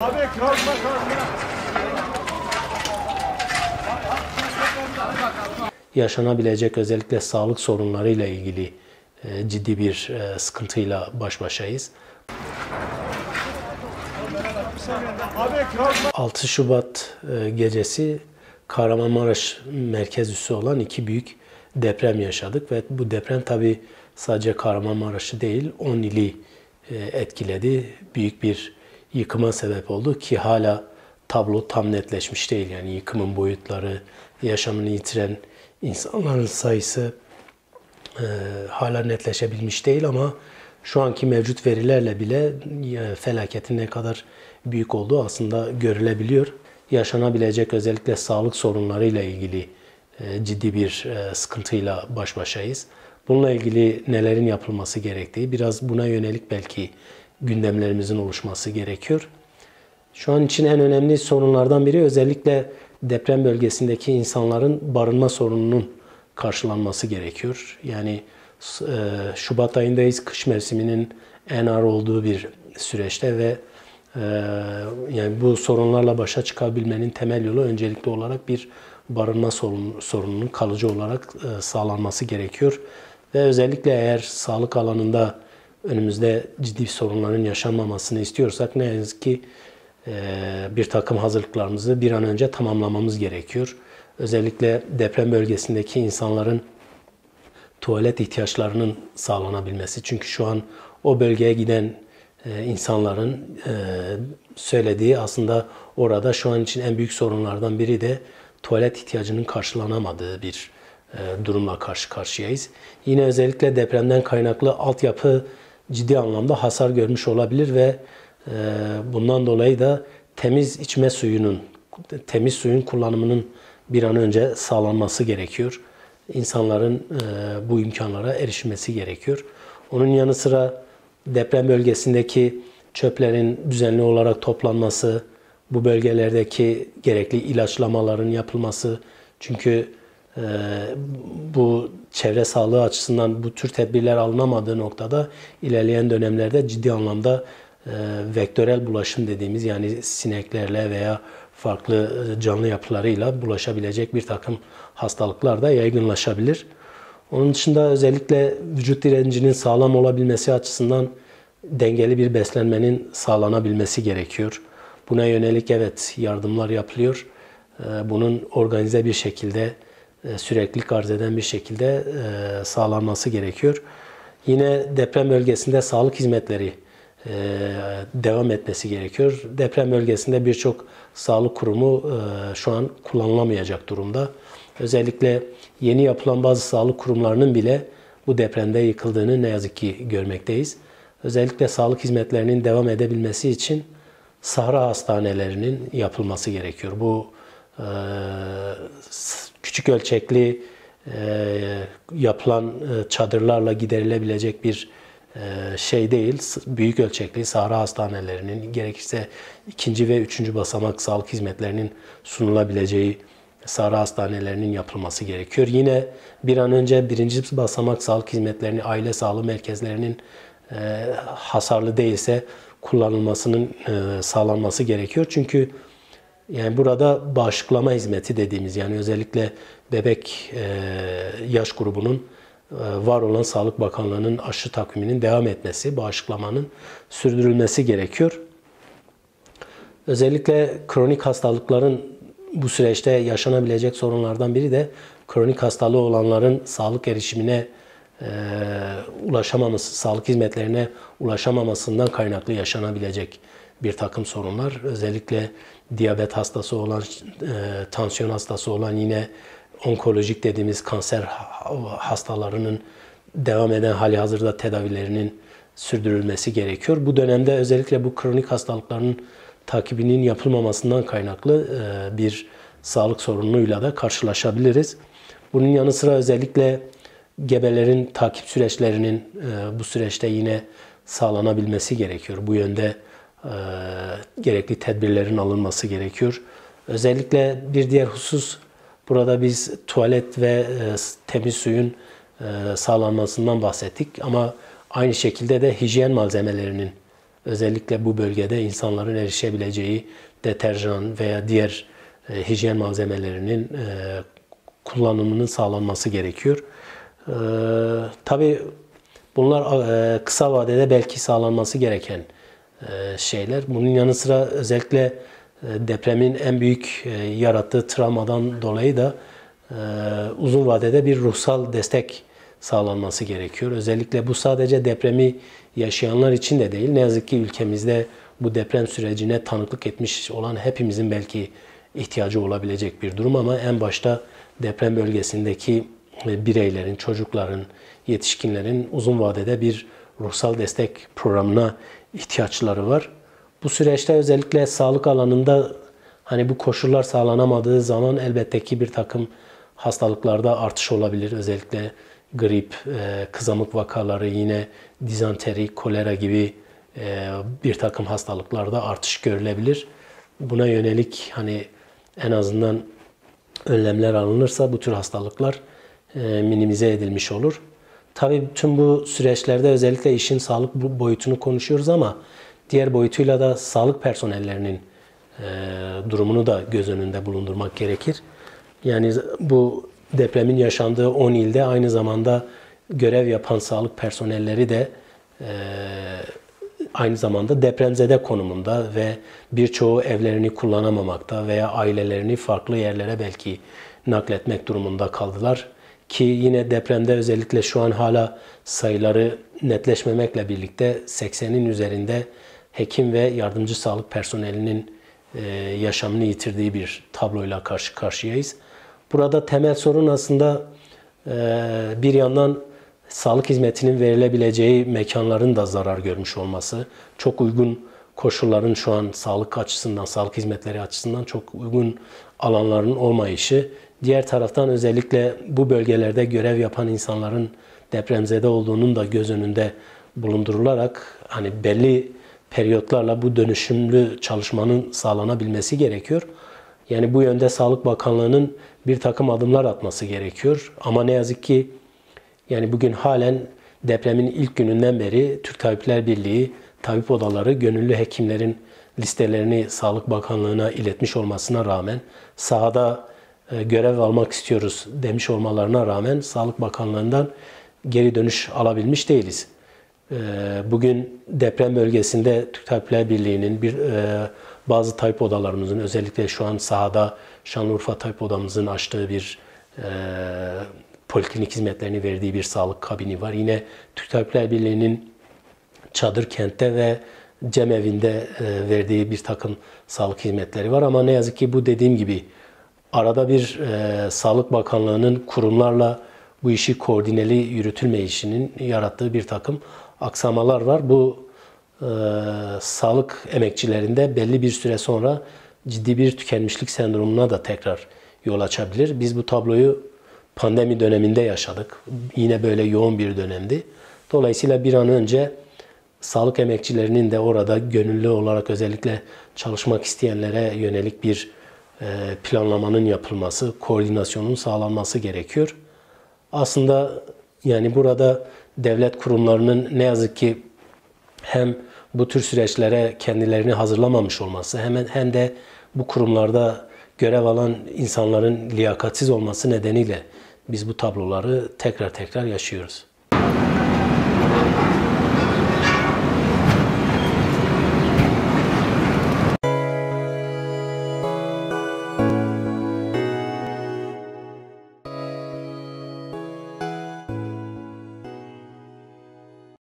Abi kalkma kalkma. Yaşanabilecek özellikle sağlık sorunlarıyla ilgili ciddi bir sıkıntıyla baş başayız. 6 Şubat gecesi Kahramanmaraş merkez üssü olan iki büyük deprem yaşadık ve bu deprem tabii sadece Kahramanmaraş'ı değil 10 ili etkiledi. Büyük bir yıkıma sebep oldu ki hala tablo tam netleşmiş değil. Yani yıkımın boyutları, yaşamını yitiren insanların sayısı hala netleşebilmiş değil ama şu anki mevcut verilerle bile felaketin ne kadar büyük olduğu aslında görülebiliyor. Yaşanabilecek özellikle sağlık sorunlarıyla ilgili ciddi bir sıkıntıyla baş başayız. Bununla ilgili nelerin yapılması gerektiği, biraz buna yönelik belki gündemlerimizin oluşması gerekiyor. Şu an için en önemli sorunlardan biri özellikle deprem bölgesindeki insanların barınma sorununun karşılanması gerekiyor. Yani Şubat ayındayız, kış mevsiminin en ağır olduğu bir süreçte ve yani bu sorunlarla başa çıkabilmenin temel yolu öncelikli olarak bir barınma sorununun kalıcı olarak sağlanması gerekiyor. Ve özellikle eğer sağlık alanında önümüzde ciddi sorunların yaşanmamasını istiyorsak ne yazık ki bir takım hazırlıklarımızı bir an önce tamamlamamız gerekiyor. Özellikle deprem bölgesindeki insanların tuvalet ihtiyaçlarının sağlanabilmesi. Çünkü şu an o bölgeye giden insanların söylediği aslında orada şu an için en büyük sorunlardan biri de tuvalet ihtiyacının karşılanamadığı bir durumla karşı karşıyayız. Yine özellikle depremden kaynaklı altyapı ciddi anlamda hasar görmüş olabilir ve bundan dolayı da temiz suyun kullanımının bir an önce sağlanması gerekiyor. İnsanların bu imkanlara erişmesi gerekiyor. Onun yanı sıra deprem bölgesindeki çöplerin düzenli olarak toplanması, bu bölgelerdeki gerekli ilaçlamaların yapılması. Çünkü bu çevre sağlığı açısından bu tür tedbirler alınamadığı noktada ilerleyen dönemlerde ciddi anlamda vektörel bulaşım dediğimiz yani sineklerle veya farklı canlı yapılarıyla bulaşabilecek bir takım hastalıklar da yaygınlaşabilir. Onun dışında özellikle vücut direncinin sağlam olabilmesi açısından dengeli bir beslenmenin sağlanabilmesi gerekiyor. Buna yönelik evet yardımlar yapılıyor. Bunun organize bir şekilde, süreklilik arz eden bir şekilde sağlanması gerekiyor. Yine deprem bölgesinde sağlık hizmetleri devam etmesi gerekiyor. Deprem bölgesinde birçok sağlık kurumu şu an kullanılamayacak durumda. Özellikle yeni yapılan bazı sağlık kurumlarının bile bu depremde yıkıldığını ne yazık ki görmekteyiz. Özellikle sağlık hizmetlerinin devam edebilmesi için sahra hastanelerinin yapılması gerekiyor. Bu küçük ölçekli yapılan çadırlarla giderilebilecek bir şey değil. Büyük ölçekli sahra hastanelerinin gerekirse 2. ve 3. basamak sağlık hizmetlerinin sunulabileceği sahra hastanelerinin yapılması gerekiyor. Yine bir an önce 1. basamak sağlık hizmetlerini, aile sağlığı merkezlerinin hasarlı değilse kullanılmasının sağlanması gerekiyor. Çünkü yani burada bağışıklama hizmeti dediğimiz yani özellikle bebek yaş grubunun var olan Sağlık Bakanlığı'nın aşı takviminin devam etmesi, bağışıklamanın sürdürülmesi gerekiyor. Özellikle kronik hastalıkların bu süreçte yaşanabilecek sorunlardan biri de kronik hastalığı olanların sağlık erişimine ulaşamaması, sağlık hizmetlerine ulaşamamasından kaynaklı yaşanabilecek bir takım sorunlar. Özellikle diyabet hastası olan, tansiyon hastası olan yine onkolojik dediğimiz kanser hastalarının devam eden halihazırda tedavilerinin sürdürülmesi gerekiyor. Bu dönemde özellikle bu kronik hastalıkların takibinin yapılmamasından kaynaklı bir sağlık sorunuyla da karşılaşabiliriz. Bunun yanı sıra özellikle gebelerin takip süreçlerinin bu süreçte yine sağlanabilmesi gerekiyor. Bu yönde gerekli tedbirlerin alınması gerekiyor. Özellikle bir diğer husus burada biz tuvalet ve temiz suyun sağlanmasından bahsettik ama aynı şekilde de hijyen malzemelerinin özellikle bu bölgede insanların erişebileceği deterjan veya diğer hijyen malzemelerinin kullanımının sağlanması gerekiyor. Tabii bunlar kısa vadede belki sağlanması gereken şeyler. Bunun yanı sıra özellikle depremin en büyük yarattığı travmadan dolayı da uzun vadede bir ruhsal destek sağlanması gerekiyor. Özellikle bu sadece depremi yaşayanlar için de değil. Ne yazık ki ülkemizde bu deprem sürecine tanıklık etmiş olan hepimizin belki ihtiyacı olabilecek bir durum ama en başta deprem bölgesindeki bireylerin, çocukların, yetişkinlerin uzun vadede bir ruhsal destek programına ihtiyaçları var. Bu süreçte özellikle sağlık alanında hani bu koşullar sağlanamadığı zaman elbette ki bir takım hastalıklarda artış olabilir. Özellikle grip, kızamık vakaları, yine dizanteri, kolera gibi bir takım hastalıklarda artış görülebilir. Buna yönelik hani en azından önlemler alınırsa bu tür hastalıklar minimize edilmiş olur. Tabii tüm bu süreçlerde özellikle işin sağlık boyutunu konuşuyoruz ama diğer boyutuyla da sağlık personellerinin durumunu da göz önünde bulundurmak gerekir. Yani bu depremin yaşandığı 10 ilde aynı zamanda görev yapan sağlık personelleri de aynı zamanda depremzede konumunda ve birçoğu evlerini kullanamamakta veya ailelerini farklı yerlere belki nakletmek durumunda kaldılar. Ki yine depremde özellikle şu an hala sayıları netleşmemekle birlikte 80'in üzerinde hekim ve yardımcı sağlık personelinin yaşamını yitirdiği bir tabloyla karşı karşıyayız. Burada temel sorun aslında bir yandan sağlık hizmetinin verilebileceği mekanların da zarar görmüş olması, çok uygun koşulların şu an sağlık açısından, sağlık hizmetleri açısından çok uygun alanların olmayışı, diğer taraftan özellikle bu bölgelerde görev yapan insanların depremzede olduğunun da göz önünde bulundurularak hani belli periyotlarla bu dönüşümlü çalışmanın sağlanabilmesi gerekiyor. Yani bu yönde Sağlık Bakanlığı'nın bir takım adımlar atması gerekiyor. Ama ne yazık ki yani bugün halen depremin ilk gününden beri Türk Tabipler Birliği, tabip odaları, gönüllü hekimlerin listelerini Sağlık Bakanlığı'na iletmiş olmasına rağmen, sahada görev almak istiyoruz demiş olmalarına rağmen Sağlık Bakanlığı'ndan geri dönüş alabilmiş değiliz. Bugün deprem bölgesinde Türk Tabipler Birliği'nin bazı tabip odalarımızın, özellikle şu an sahada Şanlıurfa Tabip Odamızın açtığı bir poliklinik hizmetlerini verdiği bir sağlık kabini var. Yine Türk Tabipler Birliği'nin Çadır Kent'te ve Cemevi'nde verdiği bir takım sağlık hizmetleri var. Ama ne yazık ki bu dediğim gibi arada bir Sağlık Bakanlığı'nın kurumlarla bu işi koordineli yürütülmeyişinin yarattığı bir takım aksamalar var. Bu sağlık emekçilerinde belli bir süre sonra ciddi bir tükenmişlik sendromuna da tekrar yol açabilir. Biz bu tabloyu pandemi döneminde yaşadık. Yine böyle yoğun bir dönemdi. Dolayısıyla bir an önce sağlık emekçilerinin de orada gönüllü olarak özellikle çalışmak isteyenlere yönelik bir planlamanın yapılması, koordinasyonun sağlanması gerekiyor. Aslında yani burada devlet kurumlarının ne yazık ki hem bu tür süreçlere kendilerini hazırlamamış olması hem de bu kurumlarda görev alan insanların liyakatsiz olması nedeniyle biz bu tabloları tekrar yaşıyoruz.